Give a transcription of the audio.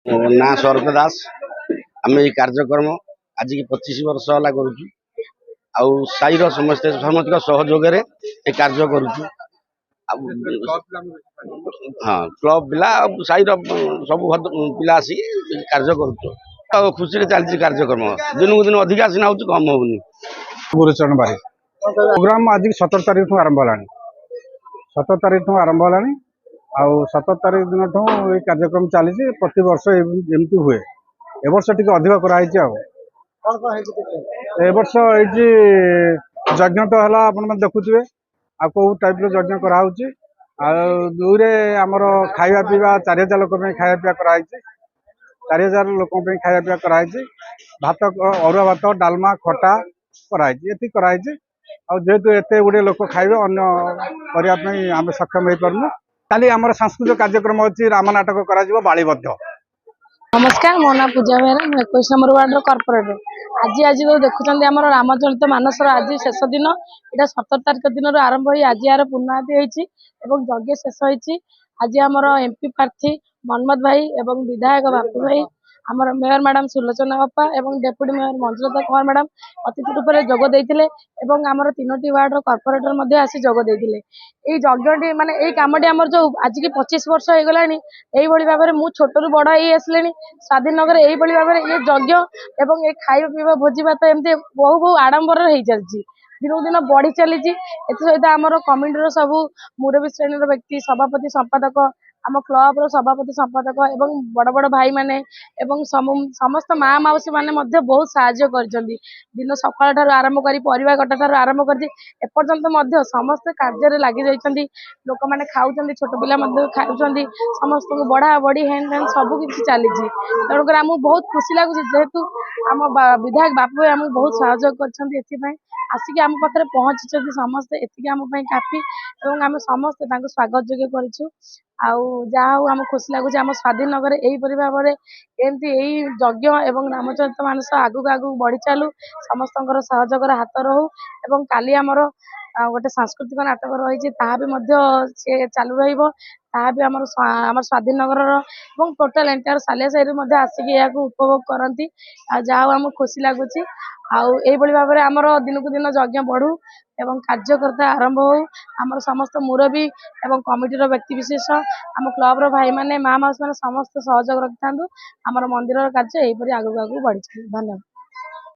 ମୋ ନାଁ ଶରତ ଦାସ। ଆମେ ଏଇ କାର୍ଯ୍ୟକ୍ରମ ଆଜିକି 25 ବର୍ଷ ହେଲା କରୁଛୁ। ଆଉ ସାହିର ସମସ୍ତଙ୍କ ସହଯୋଗରେ ଏ କାର୍ଯ୍ୟ କରୁଛୁ। ଆଉ ହଁ, କ୍ଲବ ପିଲା ଆଉ ସାହିର ସବୁ ପିଲା ଆସିକି କାର୍ଯ୍ୟ କରୁଛୁ। ଆଉ ଖୁସିରେ ଚାଲିଛି କାର୍ଯ୍ୟକ୍ରମ। ଦିନକୁ ଦିନ ଅଧିକା ସିନା ହଉଛି, କମ ହଉନି। ଗୁରୁଚରଣ ବାରିକ ପ୍ରୋଗ୍ରାମ ଆଜି 17 ତାରିଖ ଆରମ୍ଭ ହେଲାଣି। 17 ତାରିଖ ଆରମ୍ଭ ହେଲାଣି। ଆଉ 17 ତାରିଖ ଦିନଠୁ ଏଇ କାର୍ଯ୍ୟକ୍ରମ ଚାଲିଛି। ପ୍ରତିବର୍ଷ ଏମିତି ହୁଏ। ଏ ବର୍ଷ ଟିକେ ଅଧିକ କରାହେଇଛି। ଆଉ ଏ ବର୍ଷ ହେଇଛି ଯଜ୍ଞ ତ ହେଲା, ଆପଣମାନେ ଦେଖୁଥିବେ। ଆଉ କୋଉ ଟାଇପର ଯଜ୍ଞ କରାହଉଛି। ଆଉ ଦୁଇରେ ଆମର ଖାଇବା ପିଇବା 4000 ଲୋକ ପାଇଁ ଖାଇବା ପିଇବା କରାହେଇଛି। 4000 ଲୋକଙ୍କ ପାଇଁ ଖାଇବା ପିଇବା କରାହେଇଛି। ଭାତ, ଅରୁଆ ଭାତ, ଡାଲମା, ଖଟା କରାହେଇଛି। ଏତିକି କରାହେଇଛି। ଆଉ ଯେହେତୁ ଏତେ ଗୁଡ଼ିଏ ଲୋକ ଖାଇବେ, ଅନ୍ୟ କରିବା ପାଇଁ ଆମେ ସକ୍ଷମ ହେଇପାରୁନୁ। କାଲି ଆମର ସାଂସ୍କୃତିକ କାର୍ଯ୍ୟକ୍ରମ ଅଛି। ରାମ ନାଟକ କରାଯିବ, ବାଳିବଦ୍ଧ। नमस्कार, मो ना पूजा बेहरा। मैं 21 नंबर वार्ड कर्पोरेटर। आज जो देखुं आम रामचरित मानसर आज शेष दिन। यहाँ 17 तारिख दिन आरंभ हो आज यार पूर्णाहुति होती यज्ञ शेष होती। आज आमर एमपी प्रार्थी मनमोहन भाई एवं विधायक बापू भाई, आमर मेयर मैडम सुलोचना बापा एवं deputy mayor Manjulata Kumar madam अतिथि रूप में जोग देते। आमर 3टी वार्ड कर्पोरेटर आसी जोग देते। यज्ञटी माने यही कमटी आमर जो आज की 25 वर्ष हो गला। यही भाव में मुझे छोटू बड़ ही आसिले स्वाधीन नगर यही भाव में ये यज्ञ एवं ये खाଇବା पीवा भोजी भात एमती बहु बहु आडंबर हो चलती। दिनक दिन बढ़ी चली। सहित आमर कमिटर सब मुरबी श्रेणी व्यक्ति सभापति संपादक आम क्लब सभापति संपादक एवं बड़ बड़ भाई माने एवं समस्त माँ मौसी माने बहुत साहाय्य कर दिन सकाल ठार आरंभ कर परिवा कटा ठार आरंभ कर एपर्यंत समस्त कार्य लगी जाइछन्ति। लोक मैंने खाऊँ, छोट पिला खाऊँ, समस्त को बढ़ा बढ़ी हैंड फैन सबकि चली। तेणुकर आमको बहुत खुशी लगुच जेहेतु आम विधायक बापू भाई आमको बहुत साहय कर आसिक आम पाखे पहुँची समस्ते। एति आम काफी एवं आम समस्ते स्वागत योग्य करूँ। आम खुशी लगुच आम स्वाधीन नगर यहीपरि भाव में एमती यही यज्ञ एवं रामचरित मानस आगू आगू बढ़ी चलू। समस्त सहयोगर हाथ रहू। एवं काली आमर गोटे सांस्कृतिक नाटक रही सी चालू रही आमर स्वाधीन नगर टोटाल एंटायर सालिया साही आसिक या उपभोग करती। आम खुशी लगुच भाव में आमर दिनकू दिन यज्ञ बढ़ू एवं कार्यकर्ता आरंभ हो। आमर समस्त मुरबी एवं कमिटीर व्यक्तिविशेष आम क्लब भाई माने माँ मौसी माने समस्त सहयोग रखि था। आमर मंदिर कार्य यहीपरि आगू आगू बढ़ी। धन्यवाद।